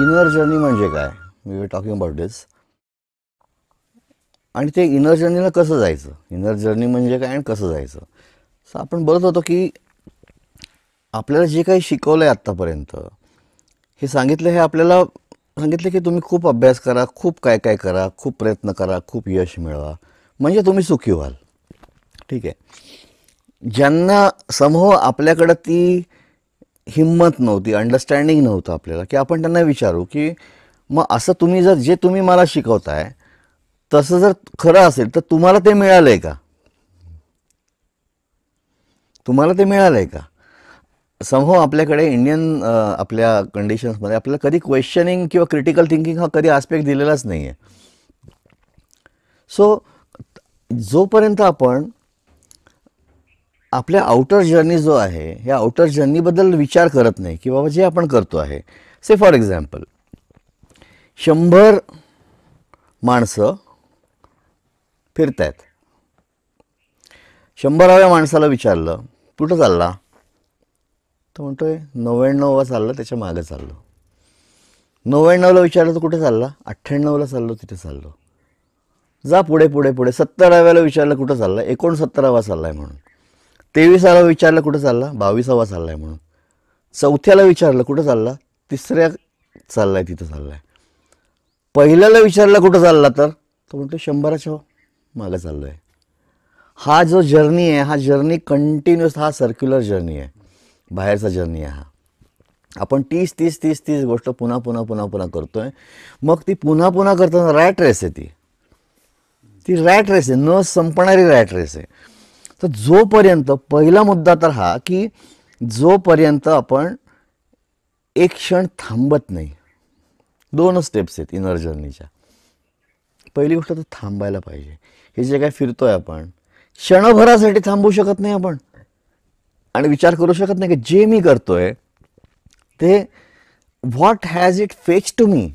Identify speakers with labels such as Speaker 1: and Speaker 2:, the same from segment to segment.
Speaker 1: Inner journey म्हणजे काय, we were talking about दिस. आणि ते इनर जर्नीला कसं जायचं, इनर जर्नी म्हणजे काय आणि कसं जायचं. सो आपण बोलत होतो की आपल्याला जे काही शिकवलं आहे आत्तापर्यंत, हे सांगितलं, हे आपल्याला सांगितलं की तुम्ही खूप अभ्यास करा, खूप काय काय करा, खूप प्रयत्न करा, खूप यश मिळवा, म्हणजे तुम्ही सुखी व्हाल. ठीक आहे. ज्यांना समूह आपल्याकडं ती हिंमत नव्हती, अंडरस्टँडिंग नव्हतं आपल्याला, की आपण त्यांना विचारू की मग असं तुम्ही जर जे तुम्ही मला शिकवताय तसं जर खरं असेल तर तुम्हाला ते मिळालं आहे का, तुम्हाला ते मिळालं आहे का. समूह आपल्याकडे इंडियन आपल्या कंडिशन्समध्ये आपल्याला कधी क्वेश्चनिंग किंवा क्रिटिकल थिंकिंग हा कधी आस्पेक्ट दिलेलाच नाही आहे. सो जोपर्यंत आपण आपल्या आउटर जर्नी जो आहे, ह्या आउटर जर्नीबद्दल विचार करत नाही की बाबा जे आपण करतो आहे, से फॉर एक्झाम्पल 100 माणसं फिरत आहेत. 100व्या माणसाला विचारलं कुठं चालला, तो म्हणतोय 99वा चाललं, त्याच्या मागं चाललो. 99ला विचारलं तर कुठे चालला, 98ला चाललो, तिथे चाललो. जा पुढे पुढे पुढे. 70व्याला विचारलं कुठं चालला, 69वा चाललाय म्हणून. 23ला विचारलं कुठं चालला, 22वा चाललाय म्हणून. 4थ्याला विचारलं कुठं चालला, 3ऱ्या चाललाय, तिथं चाललाय. पहिल्याला विचारलं कुठं चालला तर तो म्हणतो 100च्या मागं चाललो आहे. हा जो जर्नी आहे, हा जर्नी कंटिन्युअस, हा सर्क्युलर जर्नी आहे, बाहेरचा जर्नी आहे. हा आपण 30 गोष्ट पुन्हा पुन्हा पुन्हा पुन्हा करतोय. मग ती पुन्हा पुन्हा करताना रॅट रेस आहे, ती रॅट रेस आहे, न संपणारी रॅट रेस आहे. तर जोपर्यंत, पहिला मुद्दा तर हा की जोपर्यंत आपण एक क्षण थांबत नाही, 2 स्टेप्स आहेत इनर जर्नीच्या. पहिली गोष्ट तर थांबायला पाहिजे. हे जे काय फिरतोय आपण, क्षणभरासाठी थांबू शकत नाही आपण आणि विचार करू शकत नाही की जे मी करतोय ते what has it fetch to me.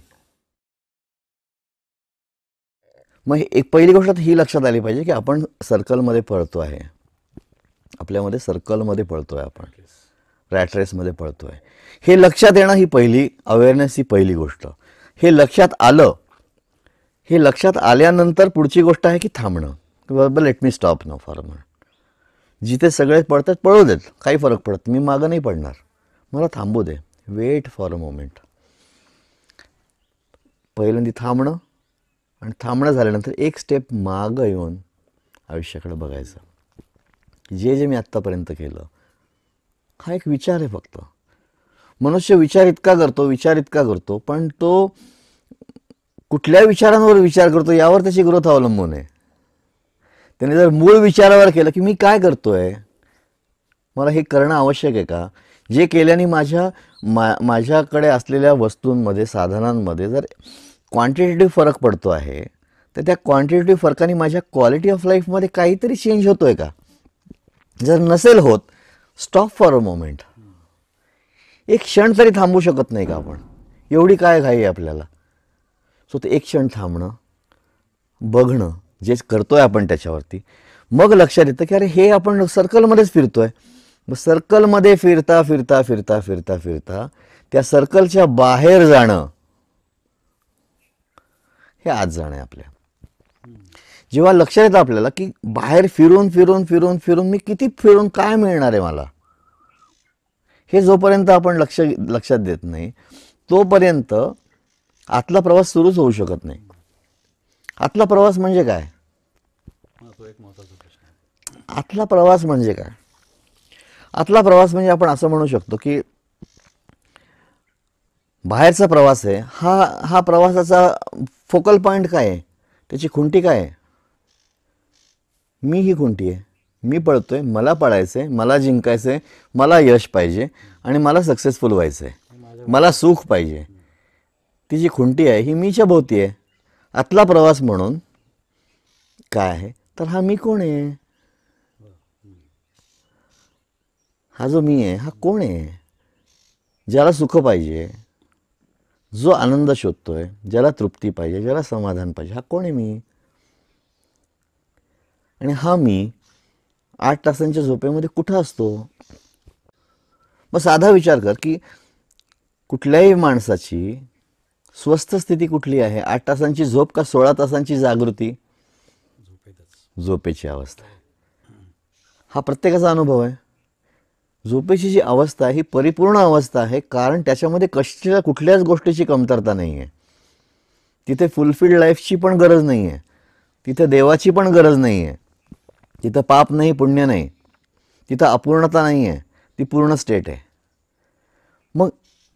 Speaker 1: मग एक पहिली गोष्ट ही लक्षात आली पाहिजे की आपण सर्कलमध्ये पळतो आहे, आपल्यामध्ये सर्कलमध्ये पळतो आहे, आपण रॅट रेसमध्ये पळतो आहे. हे लक्षात येणं ही पहिली अवेअरनेस, ही पहिली गोष्ट. हे लक्षात आलं, हे लक्षात आल्यानंतर पुढची गोष्ट आहे की थांबणं. बाबा let me stop no for a moment. जिथे सगळे पळतात पळू देत, काही फरक पडत, मी मागं नाही पडणार, मला थांबू दे, वेट फॉर अ मोमेंट. पहिल्यांदा थांबणं, आणि थांबणं झाल्यानंतर एक स्टेप मागं येऊन आयुष्याकडे बघायचं. जे जे मी आत्तापर्यंत केलं, हा एक विचार आहे फक्त. मनुष्य विचार इतका करतो, पण तो कुठल्या विचारांवर विचार करतो यावर त्याची ग्रोथ अवलंबून आहे. त्याने जर मूळ विचारावर केलं की मी काय करतोय, मला हे करणं आवश्यक आहे का, जे केल्याने माझ्याकडे असलेल्या वस्तूंमध्ये, साधनांमध्ये जर क्वांटिटेटिव्ह फरक पडतो आहे, तर त्या क्वांटिटेटिव्ह फरकाने माझ्या क्वालिटी ऑफ लाईफमध्ये काहीतरी चेंज होतो आहे का. जर नसेल होत, स्टॉप फॉर अ मोमेंट. एक क्षण तरी थांबू शकत नाही का आपण, एवढी काय घाई आहे आपल्याला. सो ते एक क्षण थांबणं, बघणं जे करतोय आपण त्याच्यावरती. मग लक्षात येतं की अरे हे आपण सर्कलमध्येच फिरतोय. मग सर्कलमध्ये फिरता फिरता फिरता फिरता फिरता त्या सर्कलच्या बाहेर जाणं, हे आज जाणं आहे आपल्या. जेव्हा लक्षात येतं आपल्याला की बाहेर फिरून फिरून फिरून फिरून मी किती फिरून काय मिळणार आहे मला, हे जोपर्यंत आपण लक्षात देत नाही तोपर्यंत आतला प्रवास सुरूच होऊ शकत नाही. आतला प्रवास म्हणजे काय, आतला प्रवास म्हणजे काय. आतला प्रवास म्हणजे आपण असं म्हणू शकतो की बाहेरचा प्रवास आहे, हा प्रवासाचा फोकल पॉईंट काय आहे, त्याची खुंटी काय आहे. मी ही खुंटी आहे, मी पळतोय, मला पळायचं आहे, मला जिंकायचं आहे, मला यश पाहिजे आणि मला सक्सेसफुल व्हायचं आहे, मला सुख पाहिजे. ती जी खुंटी आहे ही मीच्या भोवती आहे. आतला प्रवास म्हणून काय आहे तर हा मी कोण आहे, हा जो मी आहे हा कोण आहे, ज्याला सुख पाहिजे, जो आनंद शोधतोय, ज्याला तृप्ती पाहिजे, ज्याला समाधान पाहिजे, हा कोण आहे मी. आणि हा मी 8 तासांच्या झोपेमध्ये कुठं असतो. मग साधा विचार कर की कुठल्याही माणसाची स्वस्थ स्थिती कुठली आहे? 8 तासांची झोप का 16 तासांची जागृती? झोपेची अवस्था. हा प्रत्येकाचा अनुभव आहे. झोपेची जी अवस्था आहे ही परिपूर्ण अवस्था आहे, कारण त्याच्यामध्ये कुठल्याच गोष्टीची कमतरता नाही आहे. तिथे फुलफिल्ड लाईफची पण गरज नाही आहे, तिथे देवाची पण गरज नाही आहे, तिथं पाप नाही पुण्य नाही, तिथं अपूर्णता नाही आहे, ती पूर्ण स्टेट आहे. मग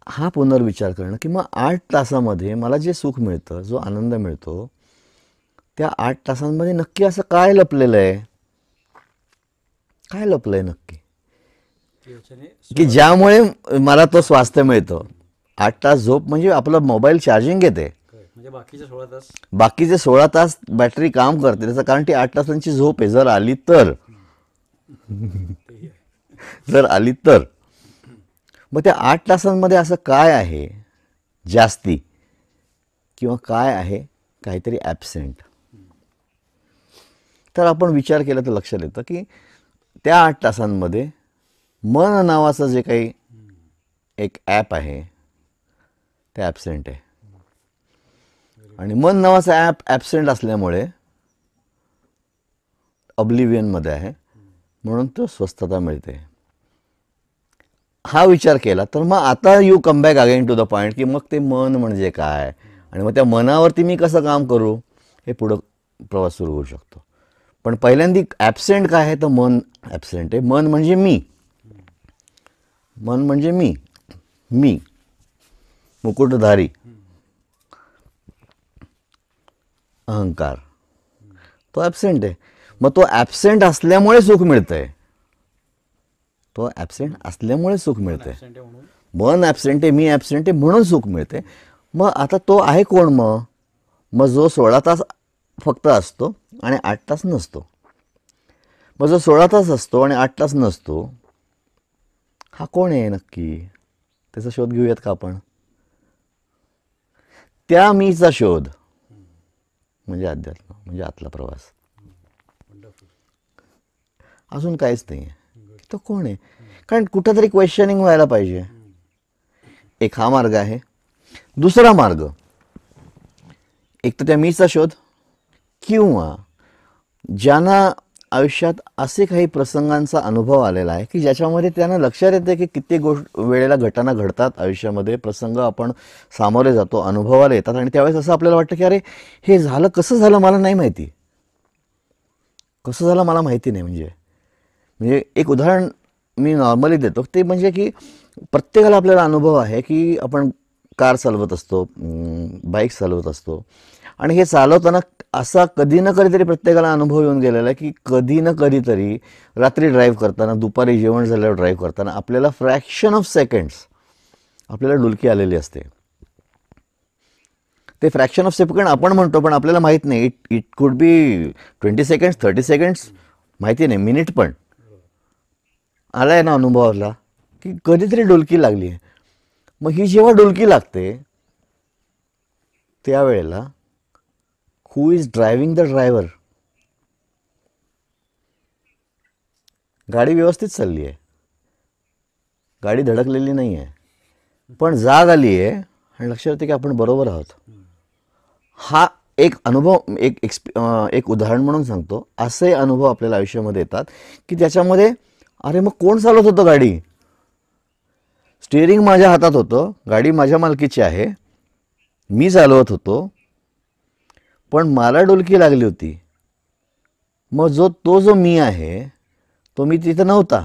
Speaker 1: हा पुनर्विचार करणं की मग 8 तासामध्ये मला जे सुख मिळतं, जो आनंद मिळतो, त्या 8 तासांमध्ये नक्की असं काय लपलेलं आहे? काय लपलं आहे नक्की की ज्यामुळे मला तो स्वास्थ्य मिळतो? 8 तास झोप म्हणजे आपलं मोबाईल चार्जिंग घेते,
Speaker 2: म्हणजे
Speaker 1: बाकीचे 16 तास बॅटरी काम करते. त्याचं कारण ती 8 तासांची झोप आहे. जर आली तर मग त्या 8 तासांमध्ये असं काय आहे जास्ती, किंवा काय आहे काहीतरी ॲबसेंट? तर आपण विचार केला तर लक्षात येतं की त्या 8 तासांमध्ये मन नावाचं जे काही एक ॲप आहे ते ॲबसेंट आहे. आणि मन नावाचं ॲप ॲबसेंट असल्यामुळे ऑब्लिव्हियनमध्ये आहे, म्हणून तो स्वस्थता मिळते. हा विचार केला तर मग आता you come back again to the point की मग ते मन म्हणजे काय, आणि मग त्या मनावरती मी कसं काम करू, हे पुढं प्रवास सुरू होऊ शकतो. पण पहिल्यांदा ॲबसेंट काय आहे तर मन ॲबसेंट आहे. मन म्हणजे मी, मन म्हणजे मी मुकुटधारी अहंकार, तो ॲबसेंट आहे. मग तो ॲबसेंट असल्यामुळे सुख मिळतंय, तो ॲबसेंट असल्यामुळे सुख मिळतंय. मन ॲबसेंट आहे, मी ॲबसेंट आहे, म्हणून सुख मिळते. मग आता तो आहे कोण? मग जो 16 तास फक्त असतो आणि 8 तास नसतो. मग जो 16 तास असतो आणि 8 तास नसतो, हा कोण आहे नक्की? त्याचा शोध घेऊयात का आपण? त्या मीचा शोध म्हणजे अध्यात्म, म्हणजे आतला प्रवास. अजून काहीच नाही आहे. तो कोण आहे? कारण कुठंतरी क्वेश्चनिंग व्हायला पाहिजे. एक हा मार्ग आहे. दुसरा मार्ग, एक तर त्या मीचा शोध, किंवा ज्यांना आयुष्यात असे काही प्रसंगांचा अनुभव आलेला आहे की ज्याच्यामध्ये त्यांना लक्षात येते की कित्येक वेळेला घटना घडतात आयुष्यामध्ये, प्रसंग आपण सामोरे जातो, अनुभवाला येतात, आणि त्यावेळेस असं आपल्याला वाटतं की अरे हे झालं, कसं झालं मला नाही माहिती, कसं झालं मला माहिती नाही. म्हणजे एक उदाहरण मी नॉर्मली देतो, ते म्हणजे की प्रत्येकाला आपल्याला अनुभव आहे की आपण कार चालवत असतो, बाईक चालवत असतो, आणि हे चालवताना असा कधी ना कधीतरी प्रत्येकाला अनुभव येऊन गेलेला आहे की कधी ना कधीतरी रात्री ड्राईव्ह करताना, दुपारी जेवण झाल्यावर ड्राईव्ह करताना आपल्याला फ्रॅक्शन ऑफ सेकंड्स आपल्याला डुलकी आलेली असते. ते फ्रॅक्शन ऑफ सेकंड आपण म्हणतो, पण आपल्याला माहीत नाही. It could be 20 seconds, 30 seconds, माहिती नाही, मिनिट पण आला आहे ना अनुभवाला की कधीतरी डुलकी लागली आहे. मग ही जेव्हा डुलकी लागते त्यावेळेला who is driving the driver? गाडी व्यवस्थित चालली आहे, गाडी धडकलेली नाही आहे, पण जाग आली आहे आणि लक्षात येते की आपण बरोबर आहोत. हा एक अनुभव, एक उदाहरण म्हणून सांगतो. असे अनुभव आपल्याला आयुष्यामध्ये येतात की त्याच्यामध्ये अरे मग कोण चालवत होतं गाडी? स्टिअरिंग माझ्या हातात होतं, गाडी माझ्या मालकीची आहे, मी चालवत होतो, पण मला डुलकी लागली होती. मग तो जो मी आहे तो मी तिथं नव्हता.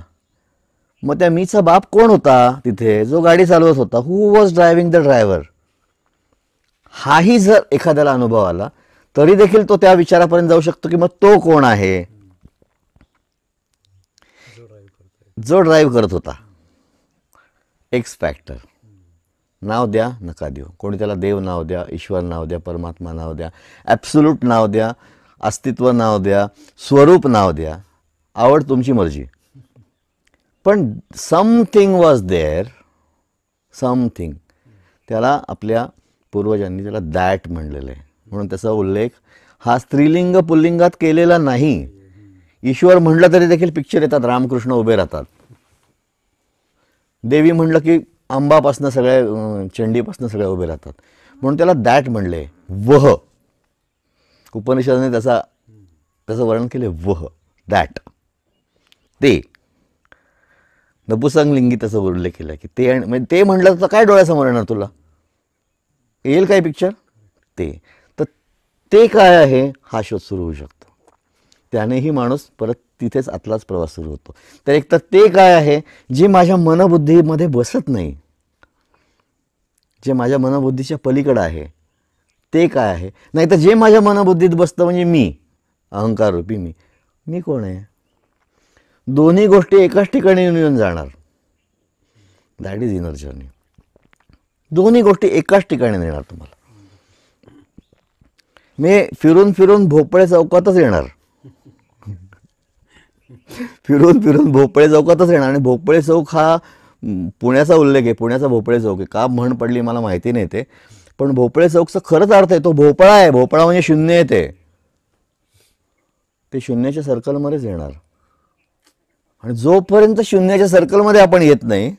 Speaker 1: मग त्या मीचा बाप कोण होता तिथे, जो गाडी चालवत होता? Who was driving the driver? हाही जर एखाद्याला अनुभव आला तरी देखील तो त्या विचारापर्यंत जाऊ शकतो की मग तो कोण आहे जो ड्राईव्ह करत होता. X factor. नाव द्या नका देऊ, कोणी त्याला देव नाव द्या, ईश्वर नाव द्या, परमात्मा नाव द्या, ॲब्सोल्यूट नाव द्या, अस्तित्व नाव द्या, स्वरूप नाव द्या, आवड तुमची मर्जी. पण समथिंग वॉज देअर, समथिंग. त्याला आपल्या पूर्वजांनी त्याला दॅट म्हणलेलं आहे, म्हणून त्याचा उल्लेख हा स्त्रीलिंग पुल्लिंगात केलेला नाही. ईश्वर म्हटलं तरी देखील पिक्चर येतात, रामकृष्ण उभे राहतात. देवी म्हणलं की अंबापासनं सगळ्या, चंडीपासनं सगळ्या उभे राहतात. म्हणून त्याला दॅट म्हणले. वह, उपनिषदाने त्याचं वर्णन केले. वह, दॅट, ते. नपुसंगलिंगी त्याचा उल्लेख केला की ते. आणि म्हणजे ते म्हटलं तर काय डोळ्यासमोर येणार तुला, येईल काय पिक्चर ते. तर ते काय आहे हा शोध सुरू होऊ शकतो. त्यानेही माणूस परत तिथेच आतलाच प्रवास सुरू होतो. तर एक तर ते काय आहे जे माझ्या मनबुद्धीमध्ये बसत नाही, जे माझ्या मनबुद्धीच्या पलीकडं आहे ते काय आहे. नाही तर जे माझ्या मनबुद्धीत बसतं म्हणजे मी, अहंकार रूपी मी कोण आहे. दोन्ही गोष्टी एकाच ठिकाणी येऊन जाणार. That is inner journey. दोन्ही गोष्टी एकाच ठिकाणी येणार तुम्हाला. मी फिरून फिरून भोपळे चौकातच येणार, फिरून फिरून भोपळे चौकातच येणार. आणि भोपळे चौक हा पुण्याचा उल्लेख आहे, पुण्याचा भोपळे चौक आहे. का म्हण पडली मला माहिती नाही ते, पण भोपळे चौकचा खरंच अर्थ आहे तो भोपळा आहे. भोपळा म्हणजे शून्य येते, ते शून्याच्या सर्कलमध्येच येणार. आणि जोपर्यंत शून्याच्या सर्कलमध्ये आपण येत नाही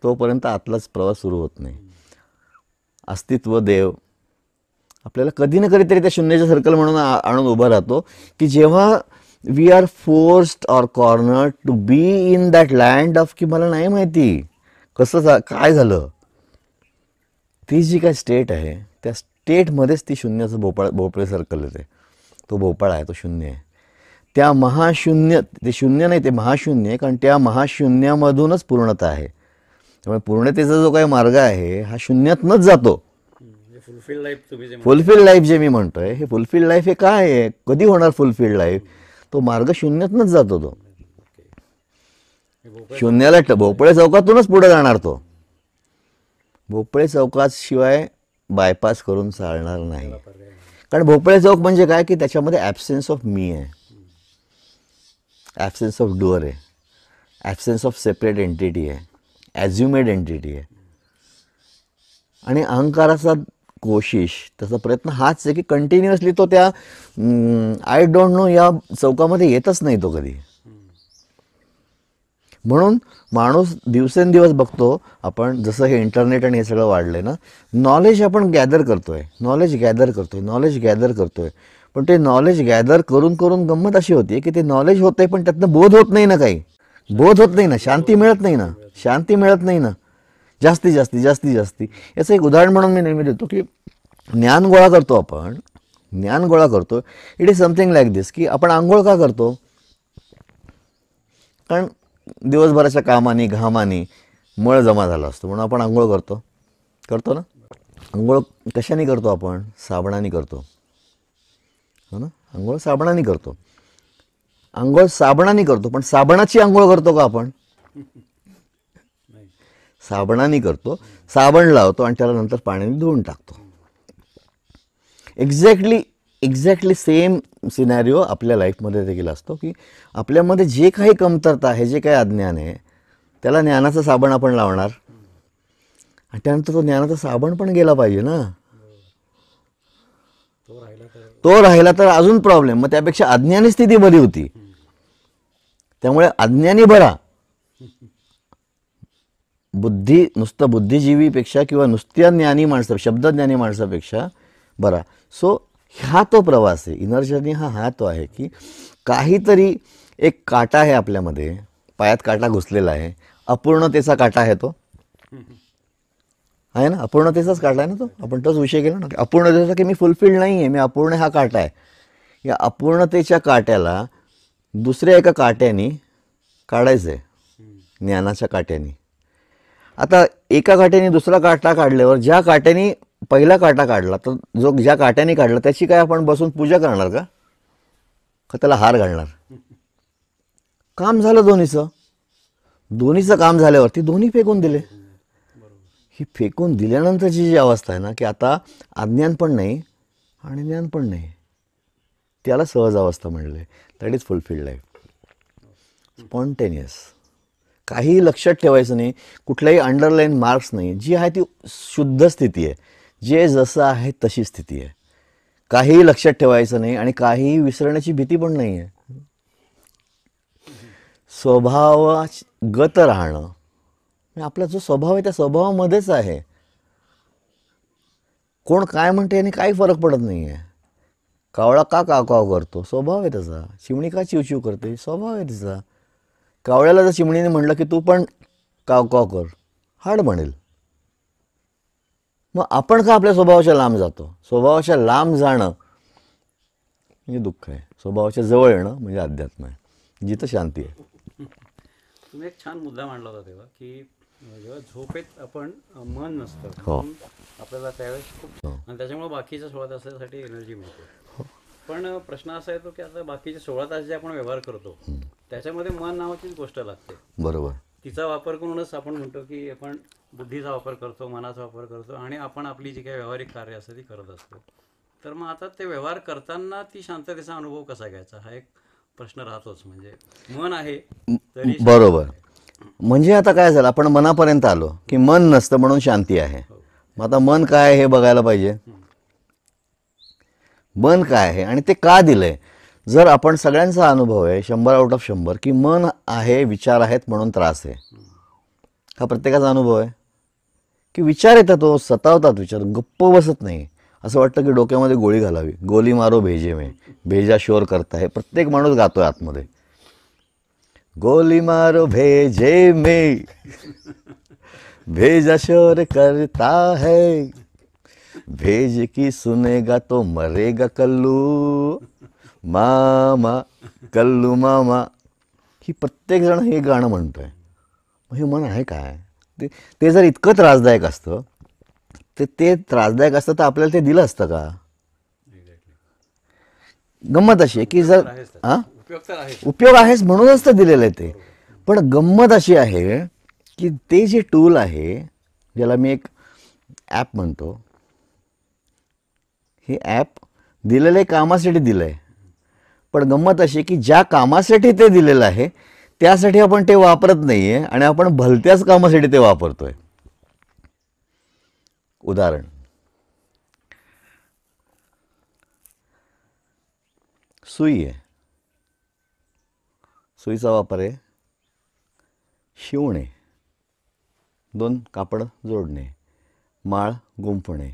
Speaker 1: तोपर्यंत आतलाच प्रवास सुरू होत नाही. अस्तित्व देव आपल्याला कधी ना कधीतरी त्या शून्याच्या सर्कल म्हणून आणून उभं राहतो की जेव्हा we are forced or corner to be in that land of की मला नाही माहिती कसं काय झालं. ती जी काय स्टेट आहे त्या स्टेटमध्येच ती शून्याचं भोपळे सर्कल येते. तो भोपाळा आहे, तो शून्य आहे. त्या महाशून्य, ते शून्य नाही ते महाशून्य आहे, कारण त्या महाशून्यामधूनच पूर्णता आहे. त्यामुळे पूर्णतेचा जो काही मार्ग आहे हा शून्यातनंच जातो. फुलफिल लाईफ जे मी म्हणतोय, हे फुलफिल लाईफ हे काय आहे, कधी होणार फुलफिल्ड लाईफ, तो मार्ग शून्यातनंच जातो. तो शून्याला भोपळे चौकातूनच पुढे जाणार. तो भोपळे चौकात शिवाय बायपास करून चालणार नाही. कारण भोपळे चौक म्हणजे काय की त्याच्यामध्ये ॲब्सेन्स ऑफ मी आहे, ॲब्सेन्स ऑफ डुअर आहे, ॲब्सेन्स ऑफ सेपरेट एंटिटी आहे, ॲझ्युमेड एंटिटी आहे. आणि अहंकाराचा कोशिश, त्याचा प्रयत्न हाच आहे की कंटिन्युअसली तो त्या आय डोंट नो या चौकामध्ये येतच नाही तो कधी. म्हणून माणूस दिवसेंदिवस बघतो आपण, जसं हे इंटरनेट आणि हे सगळं वाढलं आहे ना, नॉलेज आपण गॅदर करतोय, नॉलेज गॅदर करतोय, नॉलेज गॅदर करतोय. पण ते नॉलेज गॅदर करून करून गंमत अशी होती की ते नॉलेज होत आहे पण त्यातनं बोध होत नाही ना, काही बोध होत नाही ना, शांती मिळत नाही ना, शांती मिळत नाही ना. जास्तीत जास्ती याचं एक उदाहरण म्हणून मी नेहमी देतो की ज्ञान गोळा करतो आपण, ज्ञान गोळा करतो. इट इज समथिंग लाईक दिस की आपण आंघोळ का करतो, कारण दिवसभराच्या कामाने घामाने मळ जमा झाला असतो म्हणून आपण आंघोळ करतो ना. आंघोळ कशाने करतो आपण, साबणाने करतो, हो ना. आंघोळ साबणाने करतो, आंघोळ साबणाने करतो. पण साबणाची आंघोळ करतो का आपण, साबणाने करतो, साबण लावतो आणि त्याला नंतर पाण्याने धुवून टाकतो. एक्झॅक्टली सेम सिनॅरिओ आपल्या लाईफमध्ये देखील असतो की आपल्यामध्ये जे काही कमतरता आहे, जे काही अज्ञान आहे, त्याला ज्ञानाचं साबण आपण लावणार आणि त्यानंतर तो ज्ञानाचा साबण पण गेला पाहिजे ना. तो राहिला तर अजून प्रॉब्लेम. मग त्यापेक्षा अज्ञानी स्थिती बरी होती. त्यामुळे अज्ञानी बरा, नुसतं बुद्धिजीवीपेक्षा किंवा नुसत्या ज्ञानी माणसा, शब्दज्ञानी माणसापेक्षा बरा. सो हा तो प्रवास आहे. इनर जर्नी हा तो आहे की काहीतरी एक काटा आहे आपल्यामध्ये, पायात काटा घुसलेला आहे, अपूर्णतेचा काटा आहे तो, आहे ना, अपूर्णतेचाच काटा आहे ना तो. आपण तोच विषय केला ना, अपूर्णतेचा की मी फुलफिल्ड नाही आहे, मी अपूर्ण हा काटा आहे. या अपूर्णतेच्या काट्याला दुसऱ्या एका काट्याने काढायचं आहे, ज्ञानाच्या काट्याने. आता एका काट्याने दुसरा काटा काढल्यावर ज्या काट्याने पहिला काटा काढला, तर जो ज्या काट्याने काढला त्याची काय आपण बसून पूजा करणार का त्याला हार घालणार. काम झालं दोन्हीचं काम झाल्यावरती दोन्ही फेकून दिले. ही फेकून दिल्यानंतरची जी अवस्था आहे ना की आता अज्ञान पण नाही आणि ज्ञान पण नाही, त्याला सहज अवस्था म्हणले. That is fulfilled life, spontaneous. काही लक्षात ठेवायचं नाही, कुठलाही अंडरलाईन मार्क्स नाही, जी आहे ती शुद्ध स्थिती आहे, जे जसं आहे तशी स्थिती आहे. काहीही लक्षात ठेवायचं नाही आणि काहीही विसरण्याची भीती पण नाही आहे. स्वभावगत राहणं, आपला जो स्वभाव आहे त्या स्वभावामध्येच आहे. कोण काय म्हणते आणि काही फरक पडत नाही आहे. कावळा का काव करतो, स्वभाव आहे त्याचा. चिमणी का चिवचिव करते, स्वभाव आहे तिचा. कावळ्याला जर चिमणीने म्हणलं की तू पण काव कर, हाड म्हणेल. मग आपण का आपल्या स्वभावाच्या लांब जातो? स्वभावाच्या लांब जाणं म्हणजे दुःख आहे. स्वभावाच्या जवळ येणं म्हणजे अध्यात्म आहे, जिथं शांती आहे.
Speaker 2: तुम्ही एक छान मुद्दा मांडला होता तेव्हा की जेव्हा झोपेत आपण मन नसतं
Speaker 1: हो.
Speaker 2: म्हणून आपल्याला त्यावेळेस खूप आणि त्याच्यामुळे बाकीच्या 16 तासासाठी एनर्जी मिळते. पण प्रश्न असा येतो की आता बाकीचे 16 तास जे आपण व्यवहार करतो त्याच्यामध्ये मन नावाचीच गोष्ट लागते.
Speaker 1: बरोबर.
Speaker 2: तिचा वापर करूनच आपण म्हणतो की आपण बुद्धीचा वापर करतो, मनाचा वापर करतो आणि आपण आपली जी काही व्यावहारिक कार्य असतं ती करत असतो. तर मग आता ते व्यवहार करताना ती शांततेचा अनुभव कसा घ्यायचा हा एक प्रश्न राहतोच. म्हणजे मन आहे तरी
Speaker 1: बरोबर. म्हणजे आता काय झालं, आपण मनापर्यंत आलो की मन नसतं म्हणून शांती आहे. मग आता मन काय आहे हे बघायला पाहिजे. मन काय आहे आणि ते का दिलंय. जर आपण सगळ्यांचा अनुभव आहे 100 आउट ऑफ 100 की मन आहे, विचार आहेत म्हणून त्रास आहे, हा प्रत्येकाचा अनुभव आहे. की विचार येतात, तो सतावतात विचार, गप्प बसत नाही. असं वाटतं की डोक्यामध्ये गोळी घालावी. गोली मारो भेजे में, भेजा शोर करता है. प्रत्येक माणूस गातोय आतमध्ये, गोली मारो भेजे में, भेजा शोर करता है, भेज की सुनेगा तो मरेगा कल्लू मामा, कल्लू मामा. ही प्रत्येक जण हे गाणं म्हणतोय. हे मन आहे काय? ते जर इतकं त्रासदायक असतं ते त्रासदायक असतं तर आपल्याला ते दिलं असतं का? गंमत अशी आहे की जर उपयोग आहेच म्हणूनच तर दिलेलं आहे ते. पण गंमत अशी आहे की ते जे टूल आहे, ज्याला मी एक ॲप म्हणतो, हे ॲप दिलेलं आहे कामासाठी दिलं आहे. पण गंमत अशी की ज्या कामासाठी ते दिलेलं आहे त्यासाठी आपण ते वापरत नाही आहे आणि आपण भलत्याच कामासाठी ते वापरतोय. उदाहरण, सुई आहे. सुईचा वापर आहे शिवणे, 2 कापड जोडणे, माळ गुंफणे,